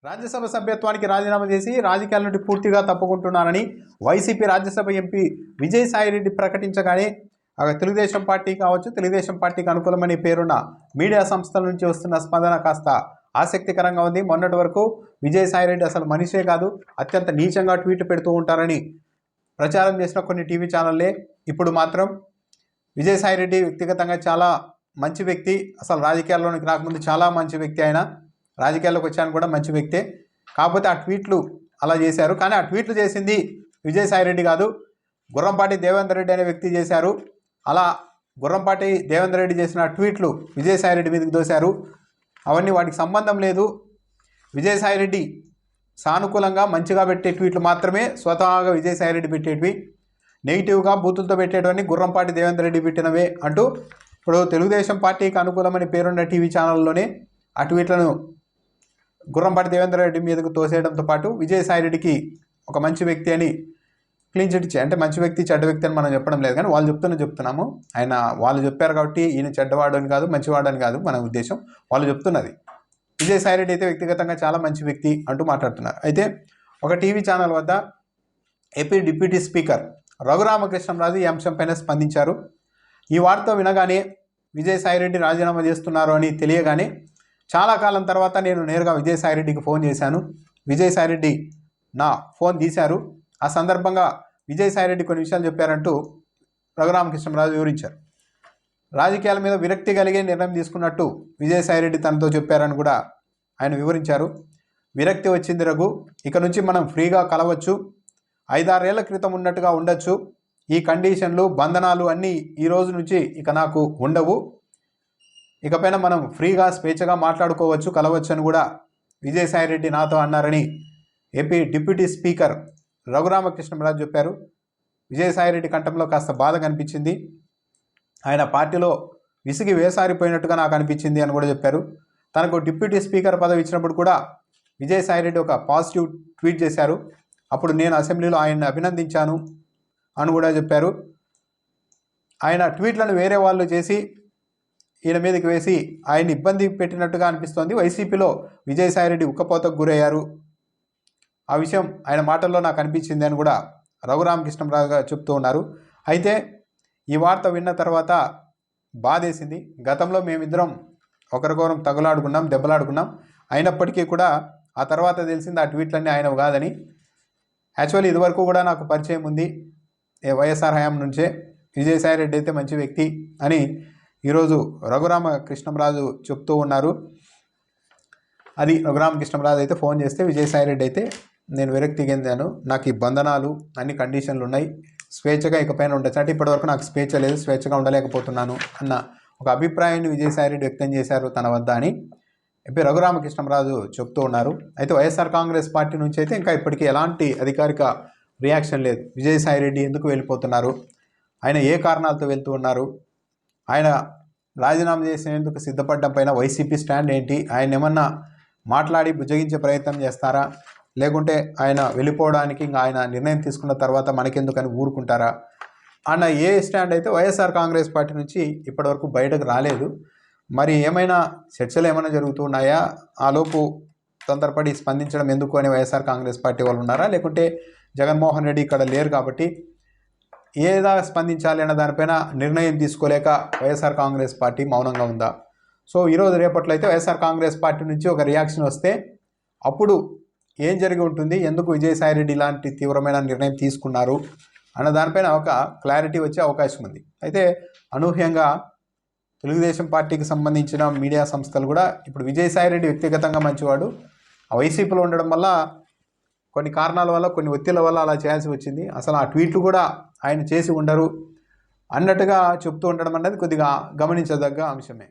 రాజ్యసభ సభ్యత్వానికి రాజీనామా చేసి రాజకీయాల నుండి పూర్తిగా తప్పుకుంటున్నారని వైసీపీ రాజ్యసభ ఎంపీ విజయసాయిరెడ్డి ప్రకటించగానే తెలుగుదేశం పార్టీ కావచ్చు, తెలుగుదేశం పార్టీకి అనుకూలమని పేరున్న మీడియా సంస్థల నుంచి వస్తున్న స్పందన కాస్త ఆసక్తికరంగా ఉంది. మొన్నటి వరకు విజయసాయిరెడ్డి అసలు మనిషే కాదు, అత్యంత నీచంగా ట్వీట్ పెడుతూ ఉంటారని ప్రచారం చేసిన కొన్ని టీవీ ఛానళ్ళే ఇప్పుడు మాత్రం విజయసాయిరెడ్డి వ్యక్తిగతంగా చాలా మంచి వ్యక్తి, అసలు రాజకీయాల్లోనికి రాకముందు చాలా మంచి వ్యక్తి, ఆయన రాజకీయాల్లోకి వచ్చాను కూడా మంచి వ్యక్తే. కాకపోతే ఆ ట్వీట్లు అలా చేశారు. కానీ ఆ ట్వీట్లు చేసింది విజయసాయిరెడ్డి కాదు, గుర్రంపాటి దేవేందర్ రెడ్డి అనే వ్యక్తి చేశారు. అలా గుర్రంపాటి దేవేందర్ రెడ్డి చేసిన ట్వీట్లు విజయసాయిరెడ్డి మీదకి దోశారు. అవన్నీ వాటికి సంబంధం లేదు. విజయసాయిరెడ్డి సానుకూలంగా మంచిగా పెట్టే ట్వీట్లు మాత్రమే స్వతహాగా విజయసాయిరెడ్డి పెట్టేటివి, నెగిటివ్గా బూతులతో పెట్టేటివన్నీ గుర్రంపాటి దేవేందర్ రెడ్డి పెట్టినవే అంటూ ఇప్పుడు తెలుగుదేశం పార్టీకి అనుకూలమని పేరున్న టీవీ ఛానల్లోనే ఆ ట్వీట్లను గుర్రంపాటి దేవేందర్ రెడ్డి మీదకు తోసేయడంతో పాటు విజయసాయిరెడ్డికి ఒక మంచి వ్యక్తి అని క్లీన్ చిట్ ఇచ్చాయి. అంటే మంచి వ్యక్తి చెడ్డ వ్యక్తి అని మనం చెప్పడం లేదు, కానీ వాళ్ళు చెప్తున్నాము. వాళ్ళు చెప్పారు కాబట్టి ఈయన చెడ్డవాడు అని కాదు, మంచివాడు అని కాదు మన ఉద్దేశం. వాళ్ళు చెప్తున్నది విజయసాయిరెడ్డి అయితే వ్యక్తిగతంగా చాలా మంచి వ్యక్తి అంటూ మాట్లాడుతున్నారు. అయితే ఒక టీవీ ఛానల్ వద్ద ఏపీ డిప్యూటీ స్పీకర్ రఘురామకృష్ణంరాజు ఈ అంశంపైన స్పందించారు. ఈ వార్త వినగానే విజయసాయిరెడ్డి రాజీనామా చేస్తున్నారు అని తెలియగానే చాలా కాలం తర్వాత నేను నేరుగా విజయసాయిరెడ్డికి ఫోన్ చేశాను. విజయసాయిరెడ్డి నా ఫోన్ తీశారు. ఆ సందర్భంగా విజయసాయిరెడ్డి కొన్ని విషయాలు చెప్పారంటూ రఘురామకృష్ణంరాజు వివరించారు. రాజకీయాల మీద విరక్తి కలిగే నిర్ణయం తీసుకున్నట్టు విజయసాయిరెడ్డి తనతో చెప్పారని కూడా ఆయన వివరించారు. విరక్తి వచ్చింది రఘు, ఇక నుంచి మనం ఫ్రీగా కలవచ్చు, 5-6 ఏళ్ల క్రితం ఉన్నట్టుగా ఉండొచ్చు, ఈ కండిషన్లు బంధనాలు అన్నీ ఈ రోజు నుంచి ఇక నాకు ఉండవు, ఇకపైన మనం ఫ్రీగా స్వేచ్ఛగా మాట్లాడుకోవచ్చు, కలవచ్చు అని కూడా విజయసాయిరెడ్డి నాతో అన్నారని ఏపీ డిప్యూటీ స్పీకర్ రఘురామకృష్ణంరాజు చెప్పారు. విజయసాయిరెడ్డి కంఠంలో కాస్త బాధ కనిపించింది, ఆయన పార్టీలో విసిగి వేసారిపోయినట్టుగా నాకు అనిపించింది అని కూడా చెప్పారు. తనకు డిప్యూటీ స్పీకర్ పదవి ఇచ్చినప్పుడు కూడా విజయసాయిరెడ్డి ఒక పాజిటివ్ ట్వీట్ చేశారు. అప్పుడు నేను అసెంబ్లీలో ఆయన్ని అభినందించాను అని కూడా చెప్పారు. ఆయన ట్వీట్లను వేరే వాళ్ళు చేసి ఈయన మీదకి వేసి ఆయన ఇబ్బంది పెట్టినట్టుగా అనిపిస్తోంది. వైసీపీలో విజయసాయిరెడ్డి ఉక్కపోతకు గురయ్యారు, ఆ విషయం ఆయన మాటల్లో నాకు అనిపించింది అని కూడా రఘురామకృష్ణంరాజు గారు చెప్తూ ఉన్నారు. అయితే ఈ వార్త విన్న తర్వాత బాధేసింది. గతంలో మేమిద్దరం ఒకరికొకరం తగులాడుకున్నాం, దెబ్బలాడుకున్నాం. అయినప్పటికీ కూడా ఆ తర్వాత తెలిసింది ఆ ట్వీట్లన్నీ ఆయనవి కాదని. యాక్చువల్లీ ఇదివరకు కూడా నాకు పరిచయం ఉంది, వైఎస్ఆర్ హయాం నుంచే. విజయసాయిరెడ్డి అయితే మంచి వ్యక్తి అని ఈరోజు రఘురామకృష్ణంరాజు చెప్తూ ఉన్నారు. అది రఘురామకృష్ణంరాజు అయితే ఫోన్ చేస్తే విజయసాయిరెడ్డి అయితే నేను విరక్తి చెందాను, నాకు ఈ బంధనాలు అన్ని కండిషన్లు ఉన్నాయి, స్వేచ్ఛగా ఇకపైన ఉండొచ్చు, అంటే ఇప్పటివరకు నాకు స్వేచ్ఛ లేదు, స్వేచ్ఛగా ఉండలేకపోతున్నాను అన్న ఒక అభిప్రాయాన్ని విజయసాయిరెడ్డి వ్యక్తం చేశారు తన వద్ద అని చెప్పి రఘురామకృష్ణంరాజు చెప్తూ ఉన్నారు. అయితే వైఎస్ఆర్ కాంగ్రెస్ పార్టీ నుంచి అయితే ఇంకా ఇప్పటికీ ఎలాంటి అధికారిక రియాక్షన్ లేదు. విజయసాయిరెడ్డి ఎందుకు వెళ్ళిపోతున్నారు, ఆయన ఏ కారణాలతో వెళ్తూ ఉన్నారు, ఆయన రాజీనామా చేసేందుకు సిద్ధపడడం పైన వైసీపీ స్టాండ్ ఏంటి, ఆయన ఏమన్నా మాట్లాడి బుజ్జగించే ప్రయత్నం చేస్తారా, లేకుంటే ఆయన వెళ్ళిపోవడానికి ఇంకా ఆయన నిర్ణయం తీసుకున్న తర్వాత మనకెందుకని ఊరుకుంటారా అన్న ఏ స్టాండ్ అయితే వైఎస్ఆర్ కాంగ్రెస్ పార్టీ నుంచి ఇప్పటివరకు బయటకు రాలేదు. మరి ఏమైనా చర్చలు ఏమైనా జరుగుతున్నాయా, ఆలోపు తొందరపడి స్పందించడం ఎందుకు అని వైఎస్ఆర్ కాంగ్రెస్ పార్టీ వాళ్ళు ఉన్నారా, లేకుంటే జగన్మోహన్ రెడ్డి ఇక్కడ లేరు కాబట్టి ఏదా స్పందించాలి అన్న దానిపైన నిర్ణయం తీసుకోలేక వైఎస్ఆర్ కాంగ్రెస్ పార్టీ మౌనంగా ఉందా? సో ఈరోజు రేపట్లో అయితే వైఎస్ఆర్ కాంగ్రెస్ పార్టీ నుంచి ఒక రియాక్షన్ వస్తే అప్పుడు ఏం జరిగి ఉంటుంది, ఎందుకు విజయసాయిరెడ్డి ఇలాంటి తీవ్రమైన నిర్ణయం తీసుకున్నారు అన్న దానిపైన ఒక క్లారిటీ వచ్చే అవకాశం ఉంది. అయితే అనూహ్యంగా తెలుగుదేశం పార్టీకి సంబంధించిన మీడియా సంస్థలు కూడా ఇప్పుడు విజయసాయిరెడ్డి వ్యక్తిగతంగా మంచివాడు, ఆ వైసీపీలో ఉండడం వల్ల కొన్ని కారణాల వల్ల, కొన్ని ఒత్తిళ్ల వల్ల అలా చేయాల్సి వచ్చింది, అసలు ఆ ట్వీట్లు కూడా ఆయన చేసి ఉండరు అన్నట్టుగా చెప్తూ ఉండడం అనేది కొద్దిగా గమనించదగ్గ అంశమే.